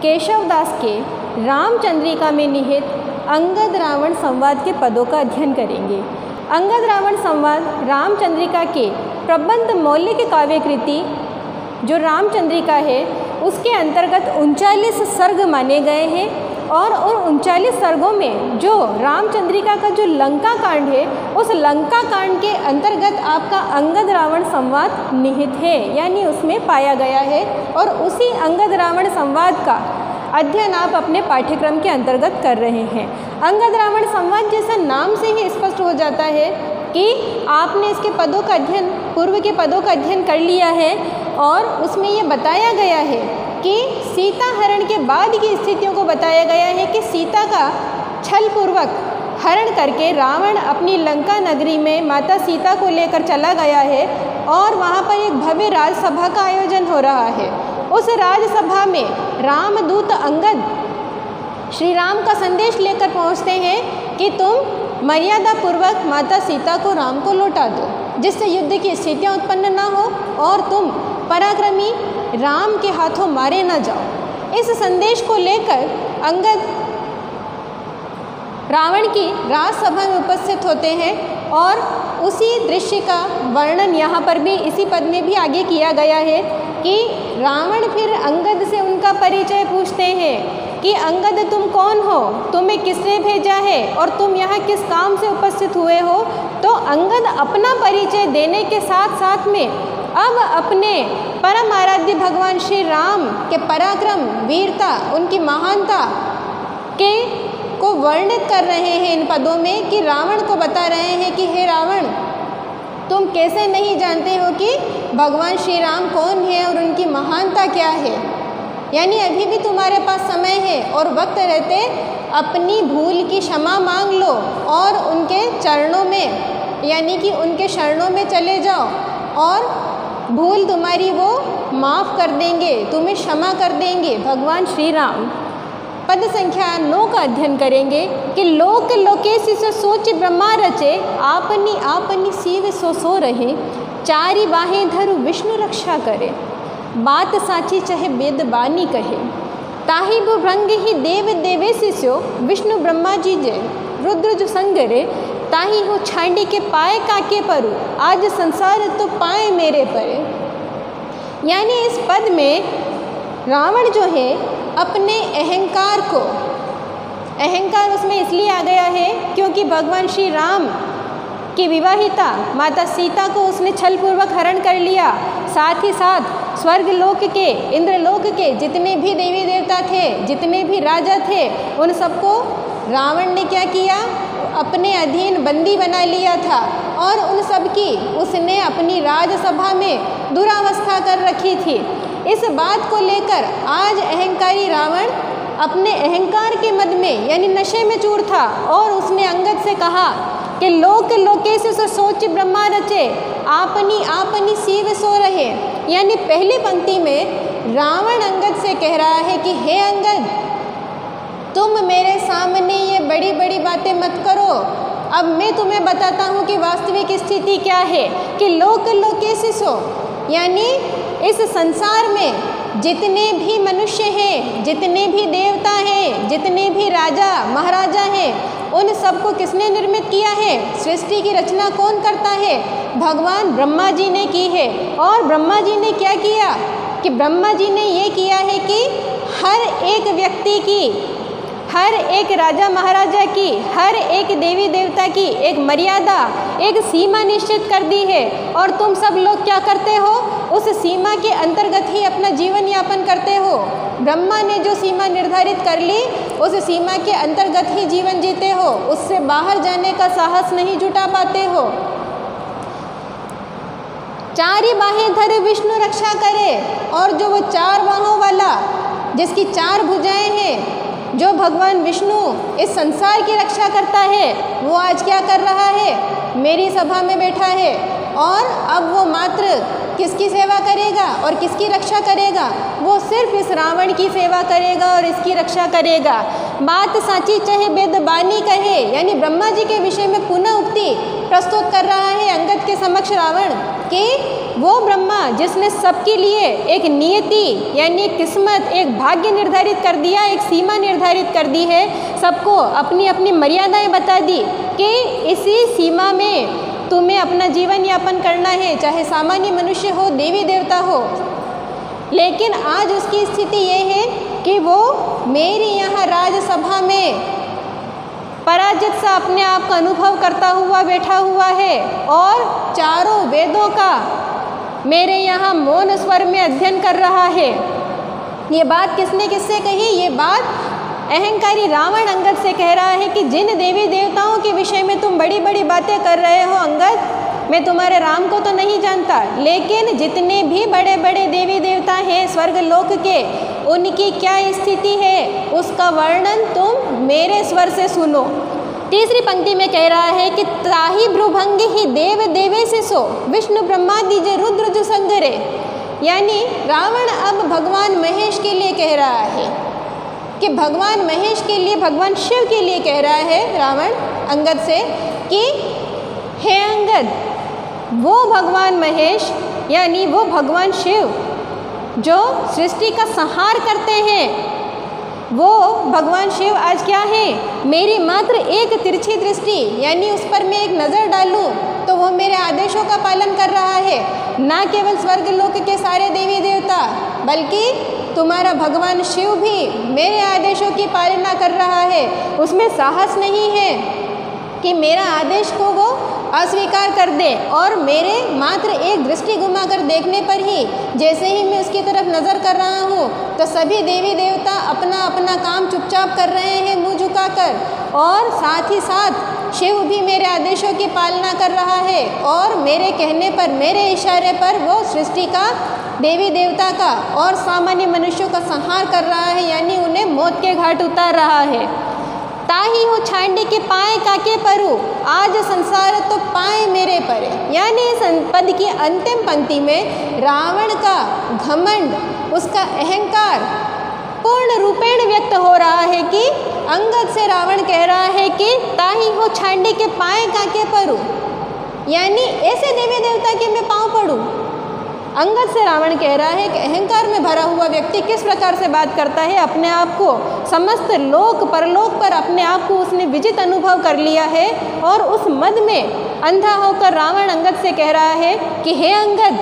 केशवदास के रामचंद्रिका में निहित अंगद रावण संवाद के पदों का अध्ययन करेंगे। अंगद रावण संवाद रामचंद्रिका के प्रबंध मौलिक काव्य कृति जो रामचंद्रिका है उसके अंतर्गत 39 सर्ग माने गए हैं और उन 39 सर्गों में जो रामचंद्रिका का जो लंका कांड है उस लंका कांड के अंतर्गत आपका अंगद रावण संवाद निहित है, यानी उसमें पाया गया है। और उसी अंगद रावण संवाद का अध्ययन आप अपने पाठ्यक्रम के अंतर्गत कर रहे हैं। अंगद रावण संवाद जैसा नाम से ही स्पष्ट हो जाता है कि आपने इसके पदों का अध्ययन, पूर्व के पदों का अध्ययन कर लिया है और उसमें ये बताया गया है कि सीता हरण के बाद की स्थितियों को बताया गया है कि सीता का छल पूर्वक हरण करके रावण अपनी लंका नगरी में माता सीता को लेकर चला गया है और वहाँ पर एक भव्य राजसभा का आयोजन हो रहा है। उस राजसभा में रामदूत अंगद श्री राम का संदेश लेकर पहुँचते हैं कि तुम मर्यादा पूर्वक माता सीता को राम को लौटा दो, जिससे युद्ध की स्थितियाँ उत्पन्न ना हो और तुम पराक्रमी राम के हाथों मारे न जाओ। इस संदेश को लेकर अंगद रावण की राजसभा में उपस्थित होते हैं और उसी दृश्य का वर्णन यहाँ पर भी इसी पद में भी आगे किया गया है कि रावण फिर अंगद से उनका परिचय पूछते हैं कि अंगद तुम कौन हो, तुम्हें किसने भेजा है और तुम यहाँ किस काम से उपस्थित हुए हो। तो अंगद अपना परिचय देने के साथ साथ में अब अपने परम आराध्य भगवान श्री राम के पराक्रम, वीरता, उनकी महानता के को वर्णित कर रहे हैं इन पदों में कि रावण को बता रहे हैं कि हे रावण, तुम कैसे नहीं जानते हो कि भगवान श्री राम कौन है और उनकी महानता क्या है। यानी अभी भी तुम्हारे पास समय है और वक्त रहते अपनी भूल की क्षमा मांग लो और उनके चरणों में यानी कि उनके शरणों में चले जाओ और भूल तुम्हारी वो माफ़ कर देंगे, तुम्हें क्षमा कर देंगे भगवान श्री राम। पद संख्या 9 का अध्ययन करेंगे कि लोक लोकेश से सोच ब्रह्मा रचे, आपनी आपनी सीव सो रहे, चारी बाहें धरु विष्णु रक्षा करे, बात साची चाहे वेद बानी कहे, ताहि भुभंग ही देव देवे शिष्यो, विष्णु ब्रह्मा जी जय, रुद्र जो संगरे, ताहि हो छांडी के पाए काके परू, आज संसार तो पाए मेरे परे। यानी इस पद में रावण जो है अपने अहंकार को, अहंकार उसमें इसलिए आ गया है क्योंकि भगवान श्री राम की विवाहिता माता सीता को उसने छलपूर्वक हरण कर लिया। साथ ही साथ स्वर्गलोक के, इंद्रलोक के जितने भी देवी देवता थे, जितने भी राजा थे, उन सबको रावण ने क्या किया, अपने अधीन बंदी बना लिया था और उन सब की उसने अपनी राजसभा में दुरावस्था कर रखी थी। इस बात को लेकर आज अहंकारी रावण अपने अहंकार के मद में यानी नशे में चूर था और उसने अंगद से कहा कि लोक लोकेश से सोच ब्रह्मा रचे, आपनी आपनी सीव सो रहे। यानी पहली पंक्ति में रावण अंगद से कह रहा है कि हे अंगद, तुम मेरे सामने ये बड़ी बड़ी बातें मत करो, अब मैं तुम्हें बताता हूँ कि वास्तविक स्थिति क्या है। कि लोक लोकेश सो यानी इस संसार में जितने भी मनुष्य हैं, जितने भी देवता हैं, जितने भी राजा महाराजा हैं, उन सबको किसने निर्मित किया है? सृष्टि की रचना कौन करता है? भगवान ब्रह्मा जी ने की है। और ब्रह्मा जी ने क्या किया कि ब्रह्मा जी ने ये किया है कि हर एक व्यक्ति की, हर एक राजा महाराजा की, हर एक देवी देवता की एक मर्यादा, एक सीमा निश्चित कर दी है और तुम सब लोग क्या करते हो? उस सीमा के अंतर्गत ही अपना जीवन यापन करते हो। ब्रह्मा ने जो सीमा निर्धारित कर ली उस सीमा के अंतर्गत ही जीवन जीते हो, उससे बाहर जाने का साहस नहीं जुटा पाते हो। चारी बाहें धरे विष्णु रक्षा करे, और जो वो चार बाहों वाला जिसकी चार भुजाएं हैं, जो भगवान विष्णु इस संसार की रक्षा करता है, वो आज क्या कर रहा है? मेरी सभा में बैठा है और अब वो मात्र किसकी सेवा करेगा और किसकी रक्षा करेगा? वो सिर्फ इस रावण की सेवा करेगा और इसकी रक्षा करेगा। बात साची चाहे वेद बानी कहे, यानी ब्रह्मा जी के विषय में पुनः उक्ति प्रस्तुत कर रहा है अंगद के समक्ष रावण कि वो ब्रह्मा जिसने सबके लिए एक नियति यानी किस्मत, एक भाग्य निर्धारित कर दिया, एक सीमा निर्धारित कर दी है, सबको अपनी अपनी मर्यादाएं बता दी कि इसी सीमा में तुम्हें अपना जीवन यापन करना है, चाहे सामान्य मनुष्य हो, देवी देवता हो। लेकिन आज उसकी स्थिति ये है कि वो मेरी यहाँ राजसभा में पराजित सा अपने आप का अनुभव करता हुआ बैठा हुआ है और चारों वेदों का मेरे यहाँ मौन स्वर में अध्ययन कर रहा है। ये बात किसने किससे कही? ये बात अहंकारी रावण अंगद से कह रहा है कि जिन देवी देवताओं के विषय में तुम बड़ी बड़ी बातें कर रहे हो अंगद, मैं तुम्हारे राम को तो नहीं जानता, लेकिन जितने भी बड़े बड़े देवी देवता हैं स्वर्ग लोक के, उनकी क्या स्थिति है उसका वर्णन तुम मेरे स्वर से सुनो। तीसरी पंक्ति में कह रहा है कि ताहि भ्रुभंग ही देव देवे से सो विष्णु ब्रह्मादि जे रुद्र जो संगरे। यानी रावण अब भगवान महेश के लिए कह रहा है कि भगवान महेश के लिए, भगवान शिव के लिए कह रहा है रावण अंगद से कि हे अंगद, वो भगवान महेश यानी वो भगवान शिव जो सृष्टि का संहार करते हैं, वो भगवान शिव आज क्या है? मेरी मात्र एक तिरछी दृष्टि यानी उस पर मैं एक नज़र डालूं तो वो मेरे आदेशों का पालन कर रहा है। ना केवल स्वर्ग लोक के सारे देवी देवता, बल्कि तुम्हारा भगवान शिव भी मेरे आदेशों की पालना कर रहा है। उसमें साहस नहीं है कि मेरा आदेश को वो अस्वीकार कर दे और मेरे मात्र एक दृष्टि घुमाकर देखने पर ही जैसे ही मैं उसकी तरफ नज़र कर रहा हूँ तो सभी देवी देवता अपना अपना काम चुपचाप कर रहे हैं मुंह झुकाकर, और साथ ही साथ शिव भी मेरे आदेशों की पालना कर रहा है और मेरे कहने पर, मेरे इशारे पर वो सृष्टि का, देवी देवता का और सामान्य मनुष्यों का संहार कर रहा है, यानी उन्हें मौत के घाट उतार रहा है। ताही हो छांडे के पाए काके परू, आज संसार तो पाए मेरे परे। यानी इस पद की अंतिम पंक्ति में रावण का घमंड, उसका अहंकार पूर्ण रूपेण व्यक्त हो रहा है कि अंगद से रावण कह रहा है कि ताही हो छांडे के पाए काके परू, यानी ऐसे देवी देवता के मैं पाँव पड़ूं। अंगद से रावण कह रहा है कि अहंकार में भरा हुआ व्यक्ति किस प्रकार से बात करता है, अपने आप को समस्त लोक परलोक पर अपने आप को उसने विजित अनुभव कर लिया है और उस मद में अंधा होकर रावण अंगद से कह रहा है कि हे अंगद,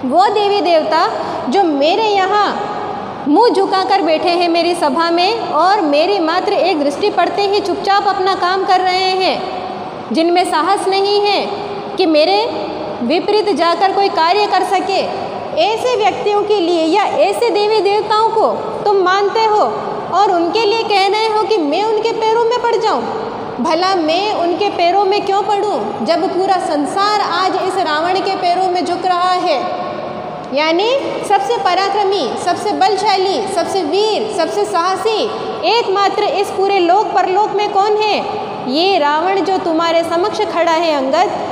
वो देवी देवता जो मेरे यहाँ मुंह झुकाकर बैठे हैं मेरी सभा में और मेरी मात्र एक दृष्टि पड़ते ही चुपचाप अपना काम कर रहे हैं, जिनमें साहस नहीं है कि मेरे विपरीत जाकर कोई कार्य कर सके, ऐसे व्यक्तियों के लिए या ऐसे देवी देवताओं को तुम मानते हो और उनके लिए कह रहे हो कि मैं उनके पैरों में पड़ जाऊं। भला मैं उनके पैरों में क्यों पड़ूं जब पूरा संसार आज इस रावण के पैरों में झुक रहा है। यानी सबसे पराक्रमी, सबसे बलशाली, सबसे वीर, सबसे साहसी एकमात्र इस पूरे लोक परलोक में कौन है? ये रावण जो तुम्हारे समक्ष खड़ा है अंगद।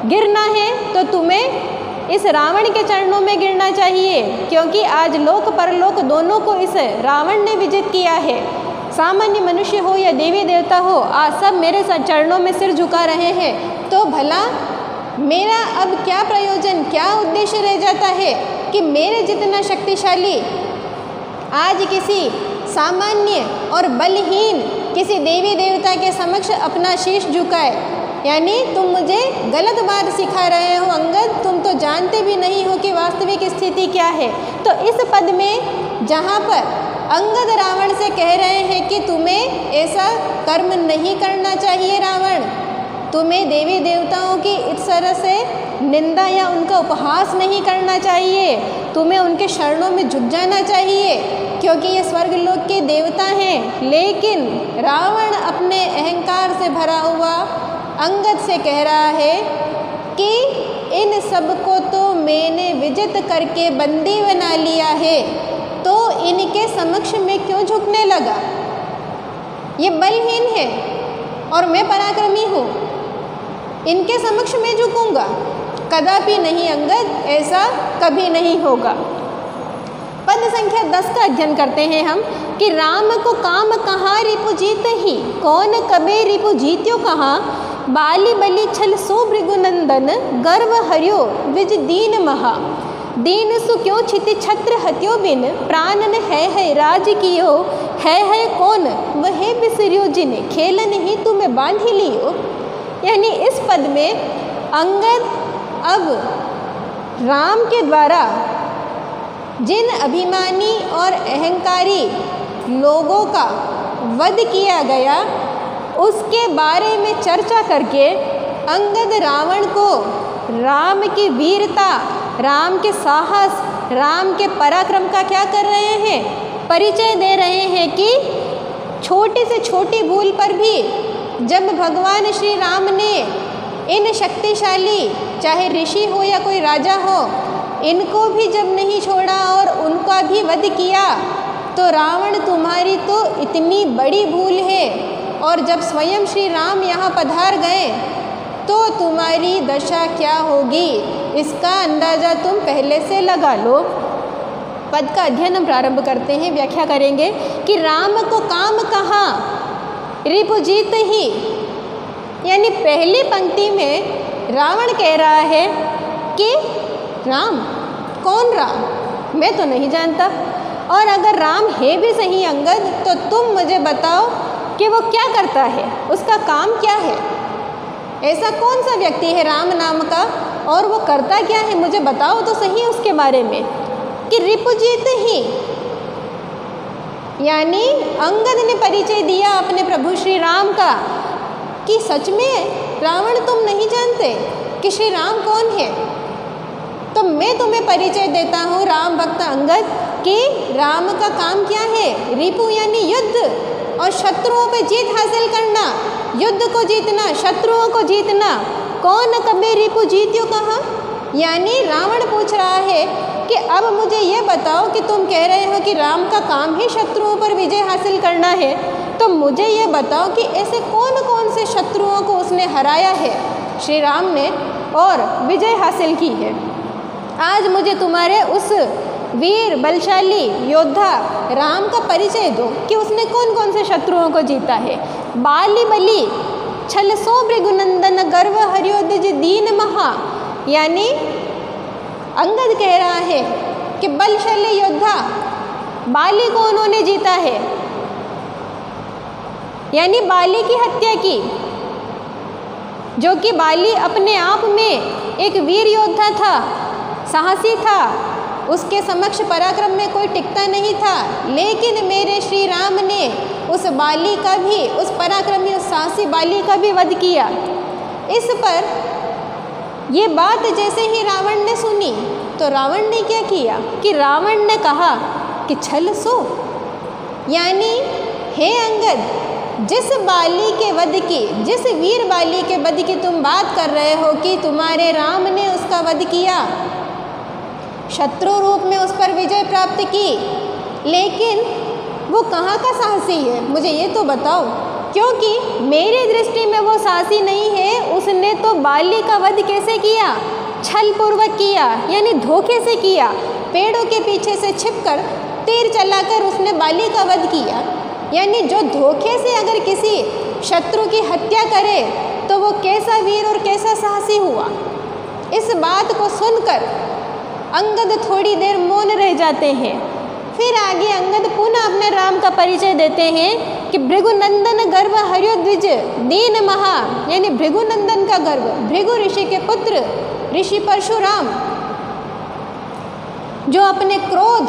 गिरना है तो तुम्हें इस रावण के चरणों में गिरना चाहिए, क्योंकि आज लोक परलोक दोनों को इस रावण ने विजित किया है। सामान्य मनुष्य हो या देवी देवता हो, आज सब मेरे चरणों में सिर झुका रहे हैं। तो भला मेरा अब क्या प्रयोजन, क्या उद्देश्य रह जाता है कि मेरे जितना शक्तिशाली आज किसी सामान्य और बलहीन किसी देवी देवता के समक्ष अपना शीश झुकाए। यानी तुम मुझे गलत बात सिखा रहे हो अंगद, तुम तो जानते भी नहीं हो कि वास्तविक स्थिति क्या है। तो इस पद में जहाँ पर अंगद रावण से कह रहे हैं कि तुम्हें ऐसा कर्म नहीं करना चाहिए रावण, तुम्हें देवी देवताओं की इस तरह से निंदा या उनका उपहास नहीं करना चाहिए, तुम्हें उनके शरणों में झुक जाना चाहिए क्योंकि ये स्वर्गलोक के देवता हैं। लेकिन रावण अपने अहंकार से भरा हुआ अंगद से कह रहा है कि इन सब को तो मैंने विजित करके बंदी बना लिया है, तो इनके समक्ष में क्यों झुकने लगा? ये बलहीन है और मैं पराक्रमी हूँ, इनके समक्ष में झुकूंगा? कदापि नहीं अंगद, ऐसा कभी नहीं होगा। पद संख्या 10 का अध्ययन करते हैं हम कि राम को काम कहाँ रिपु जीत ही, कौन कबे रिपु जीत्यो कहाँ, बाली बलि छल सो भृगुनंदन, गर्व हरियो विज दीन महा। दीन सु क्यों छिति छत्र हत्यो बिन, प्राणन है राज कियो, है कौन वह बिसरियो जिने, खेलन ही तुम्हें बांधी लियो। यानी इस पद में अंगद अब राम के द्वारा जिन अभिमानी और अहंकारी लोगों का वध किया गया उसके बारे में चर्चा करके अंगद रावण को राम की वीरता, राम के साहस, राम के पराक्रम का क्या कर रहे हैं, परिचय दे रहे हैं कि छोटी से छोटी भूल पर भी जब भगवान श्री राम ने इन शक्तिशाली, चाहे ऋषि हो या कोई राजा हो, इनको भी जब नहीं छोड़ा और उनका भी वध किया, तो रावण तुम्हारी तो इतनी बड़ी भूल है। और जब स्वयं श्री राम यहाँ पधार गए तो तुम्हारी दशा क्या होगी, इसका अंदाज़ा तुम पहले से लगा लो। पद का अध्ययन हम प्रारंभ करते हैं, व्याख्या करेंगे कि राम को काम कहा रिपुजीत ही। यानी पहली पंक्ति में रावण कह रहा है कि राम, कौन राम, मैं तो नहीं जानता, और अगर राम है भी सही अंगद तो तुम मुझे बताओ कि वो क्या करता है, उसका काम क्या है, ऐसा कौन सा व्यक्ति है राम नाम का और वो करता क्या है, मुझे बताओ तो सही उसके बारे में। कि रिपुजीत ही, यानी अंगद ने परिचय दिया अपने प्रभु श्री राम का कि सच में रावण तुम नहीं जानते कि श्री राम कौन है, तो मैं तुम्हें परिचय देता हूँ राम भक्त अंगद कि राम का काम क्या है। रिपु यानी युद्ध और शत्रुओं पे जीत हासिल करना, युद्ध को जीतना, शत्रुओं को जीतना। कौन कभी रिपु जीत्यो कहा, यानी रावण पूछ रहा है कि अब मुझे ये बताओ कि तुम कह रहे हो कि राम का काम ही शत्रुओं पर विजय हासिल करना है, तो मुझे ये बताओ कि ऐसे कौन कौन से शत्रुओं को उसने हराया है श्री राम ने और विजय हासिल की है। आज मुझे तुम्हारे उस वीर बलशाली योद्धा राम का परिचय दो कि उसने कौन कौन से शत्रुओं को जीता है। बाली बलि छल सो भृगुनंदन, गर्व हरियोद्विज दीन महा। यानी अंगद कह रहा है कि बलशाली योद्धा बाली को उन्होंने जीता है, यानी बाली की हत्या की, जो कि बाली अपने आप में एक वीर योद्धा था, साहसी था, उसके समक्ष पराक्रम में कोई टिकता नहीं था, लेकिन मेरे श्री राम ने उस बाली का भी, उस पराक्रमी, उस साहसी बाली का भी वध किया। इस पर ये बात जैसे ही रावण ने सुनी तो रावण ने क्या किया कि रावण ने कहा कि छल सो, यानी हे अंगद, जिस बाली के वध की, जिस वीर बाली के वध की तुम बात कर रहे हो कि तुम्हारे राम ने उसका वध किया, शत्रु रूप में उस पर विजय प्राप्त की, लेकिन वो कहाँ का साहसी है, मुझे ये तो बताओ, क्योंकि मेरी दृष्टि में वो साहसी नहीं है। उसने तो बाली का वध कैसे किया, छल पूर्वक किया, यानी धोखे से किया, पेड़ों के पीछे से छिपकर तीर चलाकर उसने बाली का वध किया। यानी जो धोखे से अगर किसी शत्रु की हत्या करे तो वो कैसा वीर और कैसा साहसी हुआ। इस बात को सुनकर अंगद थोड़ी देर मौन रह जाते हैं। फिर आगे अंगद पुनः अपने राम का परिचय देते हैं कि भृगुनंदन गर्व हरियोद्विज दीन महा, यानी भृगुनंदन का गर्व, भृगु ऋषि के पुत्र ऋषि परशुराम, जो अपने क्रोध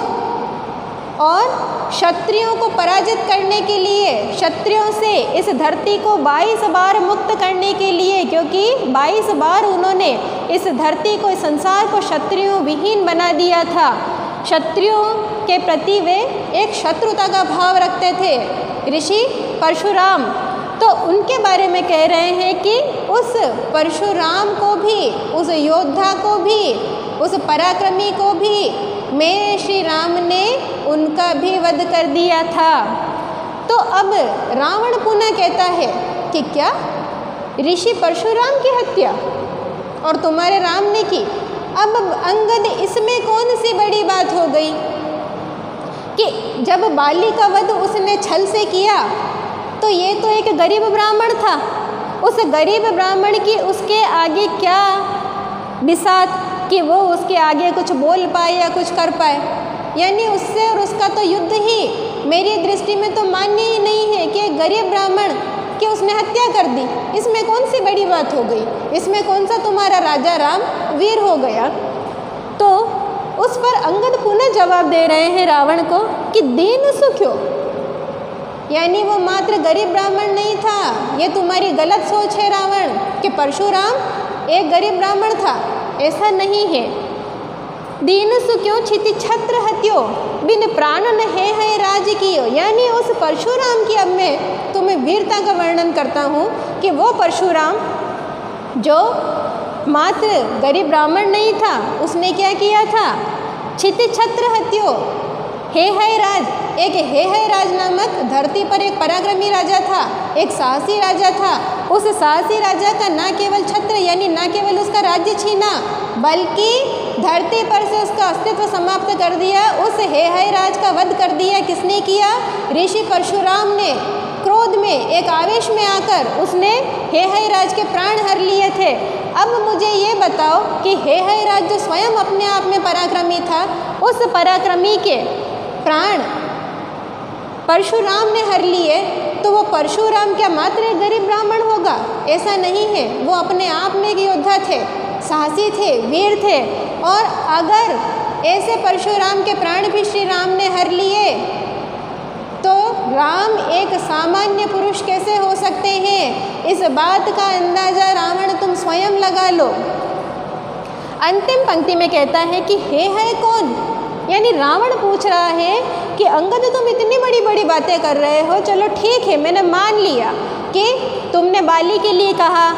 और क्षत्रियों को पराजित करने के लिए, क्षत्रियों से इस धरती को 22 बार मुक्त करने के लिए, क्योंकि 22 बार उन्होंने इस धरती को, इस संसार को क्षत्रियों विहीन बना दिया था। क्षत्रियों के प्रति वे एक शत्रुता का भाव रखते थे ऋषि परशुराम। तो उनके बारे में कह रहे हैं कि उस परशुराम को भी, उस योद्धा को भी, उस पराक्रमी को भी मेरे श्री राम ने उनका भी वध कर दिया था। तो अब रावण पुनः कहता है कि क्या ऋषि परशुराम की हत्या और तुम्हारे राम ने की। अब अंगद, इसमें कौन सी बड़ी बात हो गई कि जब बाली का वध उसने छल से किया तो ये तो एक गरीब ब्राह्मण था, उस गरीब ब्राह्मण की उसके आगे क्या बिसात कि वो उसके आगे कुछ बोल पाए या कुछ कर पाए। यानी उससे और उसका तो युद्ध ही मेरी दृष्टि में तो मान्य ही नहीं है कि एक गरीब ब्राह्मण कि उसने हत्या कर दी, इसमें कौन सी बड़ी बात हो गई, इसमें कौन सा तुम्हारा राजा राम वीर हो गया। तो उस पर अंगद पुनः जवाब दे रहे हैं रावण को कि दीन सुख्यो, यानी वो मात्र गरीब ब्राह्मण नहीं था, ये तुम्हारी गलत सोच है रावण कि परशुराम एक गरीब ब्राह्मण था, ऐसा नहीं है। दीन सुख्यो छिति छत्र हत्यो बिन प्राण न है राज कियो, यानी उस परशुराम की अब मैं तुम्हें वीरता का वर्णन करता हूँ कि वो परशुराम जो मात्र गरीब ब्राह्मण नहीं था, उसने क्या किया था, छिति छत्र हत्यो है राज, एक है राज नामक धरती पर एक पराक्रमी राजा था, एक साहसी राजा था। उस साहसी राजा का न केवल छत्र यानी न केवल उसका राज्य छीना, बल्कि धरती पर से उसका अस्तित्व समाप्त कर दिया। उस है राज का वध कर दिया। किसने किया? ऋषि परशुराम ने क्रोध में, एक आवेश में आकर उसने है राज के प्राण हर लिए थे। अब मुझे ये बताओ कि है राज जो स्वयं अपने आप में पराक्रमी था, उस पराक्रमी के प्राण परशुराम ने हर लिए, तो वो परशुराम क्या मात्र एक गरीब ब्राह्मण होगा? ऐसा नहीं है, वो अपने आप में एक योद्धा थे, साहसी थे, वीर थे। और अगर ऐसे परशुराम के प्राण भी श्री राम ने हर लिए, तो राम एक सामान्य पुरुष कैसे हो सकते हैं? इस बात का अंदाजा रावण तुम स्वयं लगा लो। अंतिम पंक्ति में कहता है कि है कौन, यानी रावण पूछ रहा है कि अंगद तुम इतनी बड़ी बड़ी बातें कर रहे हो, चलो ठीक है मैंने मान लिया कि तुमने बाली के लिए कहा,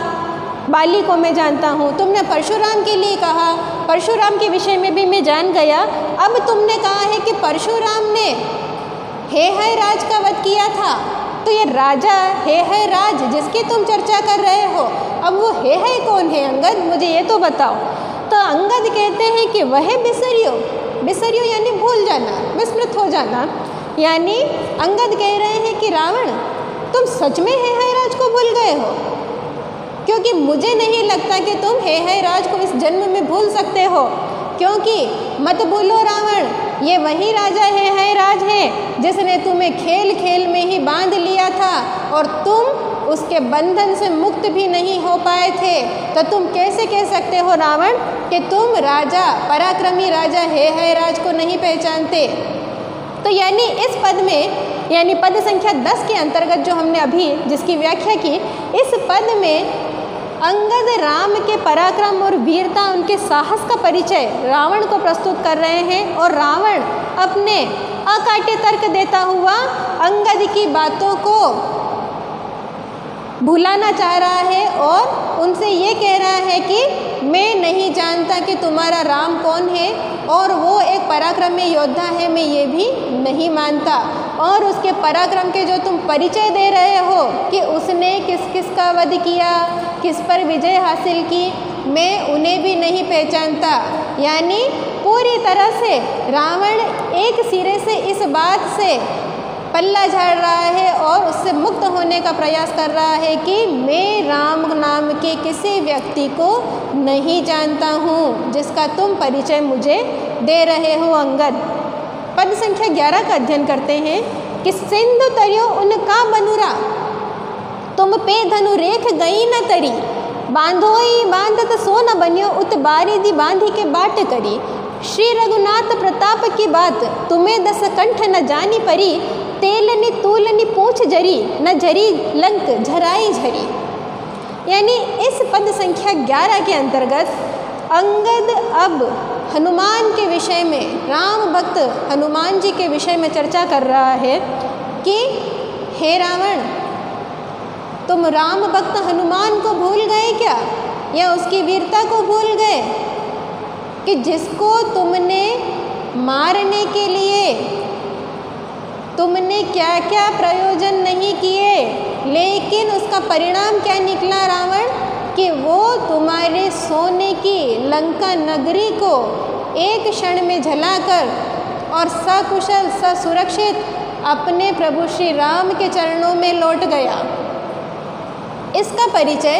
बाली को मैं जानता हूँ, तुमने परशुराम के लिए कहा, परशुराम के विषय में भी मैं जान गया। अब तुमने कहा है कि परशुराम ने है राज का वध किया था, तो ये राजा है राज जिसकी तुम चर्चा कर रहे हो, अब वो है कौन है अंगद, मुझे ये तो बताओ। तो अंगद कहते हैं कि वह बिसरियो, बिसरियो यानी भूल जाना, विस्मृत हो जाना। यानी अंगद कह रहे हैं कि रावण तुम सच में है राज को भूल गए हो, क्योंकि मुझे नहीं लगता कि तुम है राज को इस जन्म में भूल सकते हो। क्योंकि मत भूलो रावण, ये वही राजा है राज है जिसने तुम्हें खेल खेल में ही बांध लिया था और तुम उसके बंधन से मुक्त भी नहीं हो पाए थे। तो तुम कैसे कह सकते हो रावण कि तुम राजा, पराक्रमी राजा है राज को नहीं पहचानते? तो यानी इस पद में, यानी पद संख्या 10 के अंतर्गत जो हमने अभी जिसकी व्याख्या की, इस पद में अंगद राम के पराक्रम और वीरता, उनके साहस का परिचय रावण को प्रस्तुत कर रहे हैं। और रावण अपने अकाट्य तर्क देता हुआ अंगद की बातों को भुलाना चाह रहा है और उनसे ये कह रहा है कि मैं नहीं जानता कि तुम्हारा राम कौन है, और वो एक पराक्रमी योद्धा है, मैं ये भी नहीं मानता। और उसके पराक्रम के जो तुम परिचय दे रहे हो कि उसने किस किस का वध किया, किस पर विजय हासिल की, मैं उन्हें भी नहीं पहचानता। यानी पूरी तरह से रावण एक सिरे से इस बात से पल्ला झाड़ रहा है और उससे मुक्त होने का प्रयास कर रहा है कि मैं राम नाम के किसी व्यक्ति को नहीं जानता हूँ जिसका तुम परिचय मुझे दे रहे हो अंगद। पद संख्या 11 का अध्ययन करते हैं कि सिंधु तरियो उनका बनुरा, तुम पे धनु रेख गई न तरी, बांधोई बांधत सो न बनियो, उत बारी दी बांधी के बाट करी। श्री रघुनाथ प्रताप की बात तुम्हें 10 कंठ न जानी परी, तेलनी तूलनी पूछ जरी, न झरी लंक झराई झरी। यानी इस पद संख्या 11 के अंतर्गत अंगद अब हनुमान के विषय में, राम भक्त हनुमान जी के विषय में चर्चा कर रहा है कि हे रावण, तुम राम भक्त हनुमान को भूल गए क्या, या उसकी वीरता को भूल गए कि जिसको तुमने मारने के लिए तुमने क्या क्या प्रयोजन नहीं किए, लेकिन उसका परिणाम क्या निकला रावण, कि वो तुम्हारे सोने की लंका नगरी को एक क्षण में जलाकर और सकुशल ससुरक्षित अपने प्रभु श्री राम के चरणों में लौट गया। इसका परिचय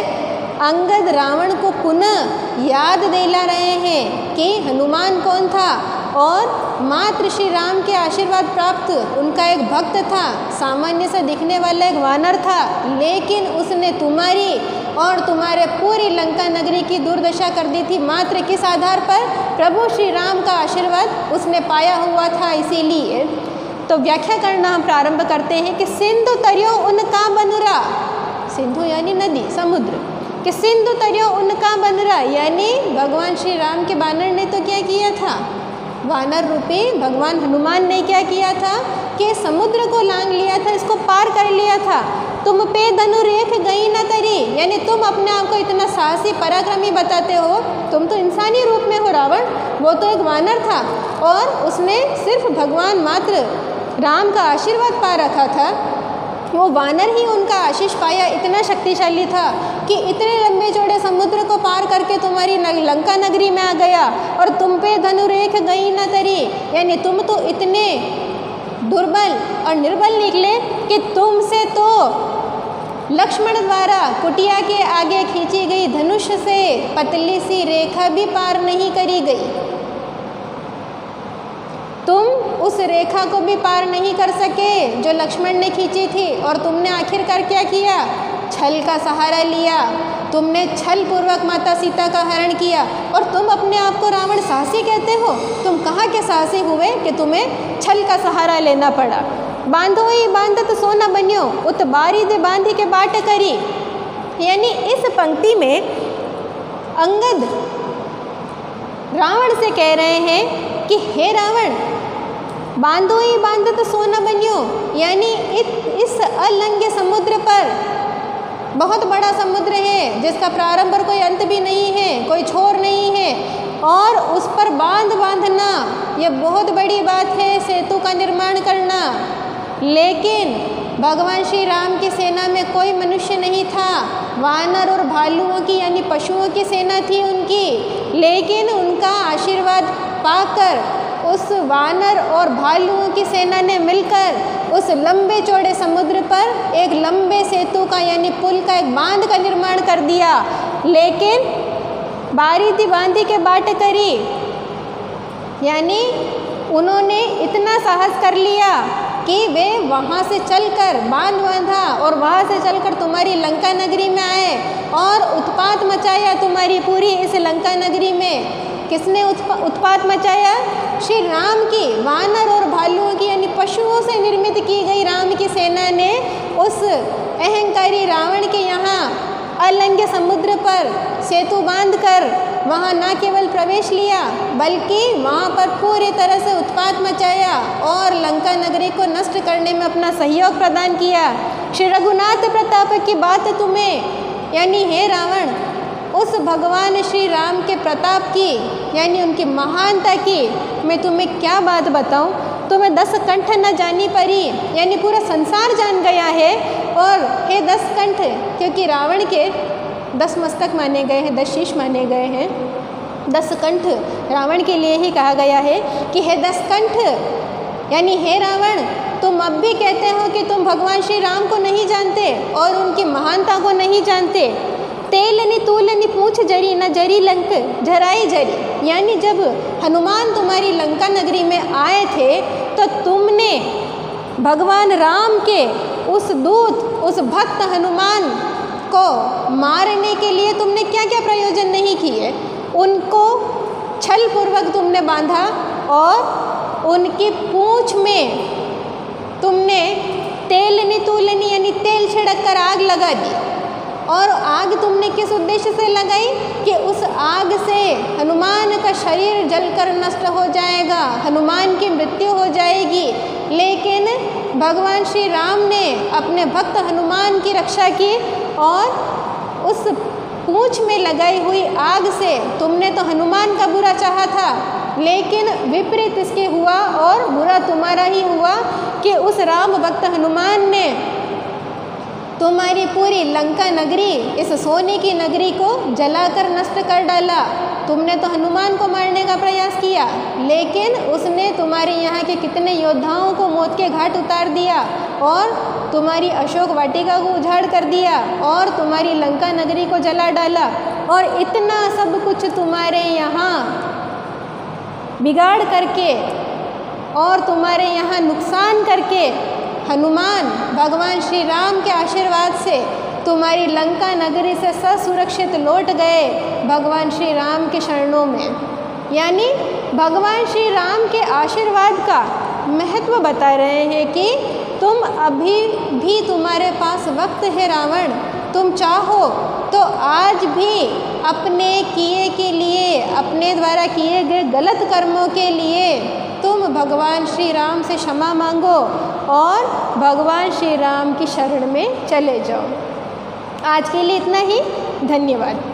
अंगद रावण को पुनः याद दिला रहे हैं कि हनुमान कौन था और मात्र श्री राम के आशीर्वाद प्राप्त उनका एक भक्त था, सामान्य से दिखने वाला एक वानर था, लेकिन उसने तुम्हारी और तुम्हारे पूरी लंका नगरी की दुर्दशा कर दी थी। मात्र किस आधार पर? प्रभु श्री राम का आशीर्वाद उसने पाया हुआ था। इसीलिए तो व्याख्या करना हम प्रारंभ करते हैं कि सिंधु तरियो उनका बनरा, सिंधु यानी नदी, समुद्र, कि सिंधु तरियो उनका बनरा, यानी भगवान श्री राम के वानर ने तो क्या किया था, वानर रूपी भगवान हनुमान ने क्या किया था कि समुद्र को लांघ लिया था, इसको पार कर लिया था। तुम पे धनुरेख गई न तरी, यानी तुम अपने आप को इतना साहसी पराक्रमी बताते हो, तुम तो इंसानी रूप में हो रावण, वो तो एक वानर था और उसने सिर्फ भगवान मात्र राम का आशीर्वाद पा रखा था। वो वानर ही उनका आशीष पाया इतना शक्तिशाली था कि इतने लंबे चौड़े समुद्र को पार करके तुम्हारी लंका नगरी में आ गया और तुम पे धनुरेख गई न तरी, यानी तुम तो इतने दुर्बल और निर्बल निकले कि तुमसे तो लक्ष्मण द्वारा कुटिया के आगे खींची गई धनुष से पतली सी रेखा भी पार नहीं करी गई। तुम उस रेखा को भी पार नहीं कर सके जो लक्ष्मण ने खींची थी, और तुमने आखिरकार क्या किया, छल का सहारा लिया, तुमने छल पूर्वक माता सीता का हरण किया और तुम अपने आप को रावण साहसी कहते हो। तुम कहाँ के साहसी हुए कि तुम्हें छल का सहारा लेना पड़ा। बांधो ही बांधत सोना बन्यो, उत बारी दे बांधी के बाट करी, यानी इस पंक्ति में अंगद रावण से कह रहे हैं कि हे रावण, बांधो ही बांधत सोना बन्यो, यानी इस अलंघ्य समुद्र पर, बहुत बड़ा समुद्र है जिसका प्रारंभ और कोई अंत भी नहीं है, कोई छोर नहीं है, और उस पर बांध बांधना यह बहुत बड़ी बात है, सेतु का निर्माण करना। लेकिन भगवान श्री राम की सेना में कोई मनुष्य नहीं था, वानर और भालुओं की यानी पशुओं की सेना थी उनकी, लेकिन उनका आशीर्वाद पाकर उस वानर और भालुओं की सेना ने मिलकर उस लंबे चौड़े समुद्र पर एक लंबे सेतु का यानी पुल का, एक बांध का निर्माण कर दिया। लेकिन बारी थी बांधी के बाट करी, यानी उन्होंने इतना साहस कर लिया कि वे वहाँ से चलकर बांध बांधा और वहाँ से चलकर तुम्हारी लंका नगरी में आए और उत्पात मचाया तुम्हारी पूरी इस लंका नगरी में। किसने उत्पात मचाया? श्री राम की, वानर और भालुओं की यानी पशुओं से निर्मित की गई राम की सेना ने उस अहंकारी रावण के यहाँ अलंघ्य समुद्र पर सेतु बांधकर वहाँ न केवल प्रवेश लिया बल्कि वहाँ पर पूरी तरह से उत्पात मचाया और लंका नगरी को नष्ट करने में अपना सहयोग प्रदान किया। श्री रघुनाथ प्रताप की बात तुम्हें, यानी हे रावण, उस भगवान श्री राम के प्रताप की यानी उनकी महानता की मैं तुम्हें क्या बात बताऊं। तुम्हें 10 कंठ न जानी परी, यानी पूरा संसार जान गया है। और हे 10 कंठ, क्योंकि रावण के 10 मस्तक माने गए हैं, 10 शीश माने गए हैं, 10 कंठ रावण के लिए ही कहा गया है कि हे 10 कंठ, यानी हे रावण, तुम अब भी कहते हो कि तुम भगवान श्री राम को नहीं जानते और उनकी महानता को नहीं जानते। तेलनी तूलनी पूछ जरी न जरी लंक झराई जरी, यानी जब हनुमान तुम्हारी लंका नगरी में आए थे तो तुमने भगवान राम के उस दूत, उस भक्त हनुमान को मारने के लिए तुमने क्या क्या प्रयोजन नहीं किए। उनको छल पूर्वक तुमने बांधा और उनकी पूंछ में तुमने तेलनी तूलनी यानी तेल छिड़क कर आग लगा दी। और आग तुमने किस उद्देश्य से लगाई कि उस आग से हनुमान का शरीर जलकर नष्ट हो जाएगा, हनुमान की मृत्यु हो जाएगी। लेकिन भगवान श्री राम ने अपने भक्त हनुमान की रक्षा की और उस पूंछ में लगाई हुई आग से तुमने तो हनुमान का बुरा चाहा था, लेकिन विपरीत इसके हुआ और बुरा तुम्हारा ही हुआ कि उस राम भक्त हनुमान ने तुम्हारी पूरी लंका नगरी, इस सोने की नगरी को जलाकर नष्ट कर डाला। तुमने तो हनुमान को मारने का प्रयास किया, लेकिन उसने तुम्हारे यहाँ के कितने योद्धाओं को मौत के घाट उतार दिया और तुम्हारी अशोक वाटिका को उजाड़ कर दिया और तुम्हारी लंका नगरी को जला डाला, और इतना सब कुछ तुम्हारे यहाँ बिगाड़ करके और तुम्हारे यहाँ नुकसान करके हनुमान भगवान श्री राम के आशीर्वाद से तुम्हारी लंका नगरी से ससुरक्षित लौट गए भगवान श्री राम के शरणों में। यानी भगवान श्री राम के आशीर्वाद का महत्व बता रहे हैं कि तुम अभी भी, तुम्हारे पास वक्त है रावण, तुम चाहो तो आज भी अपने किए के लिए, अपने द्वारा किए गए गलत कर्मों के लिए तुम भगवान श्री राम से क्षमा मांगो और भगवान श्री राम की शरण में चले जाओ। आज के लिए इतना ही, धन्यवाद।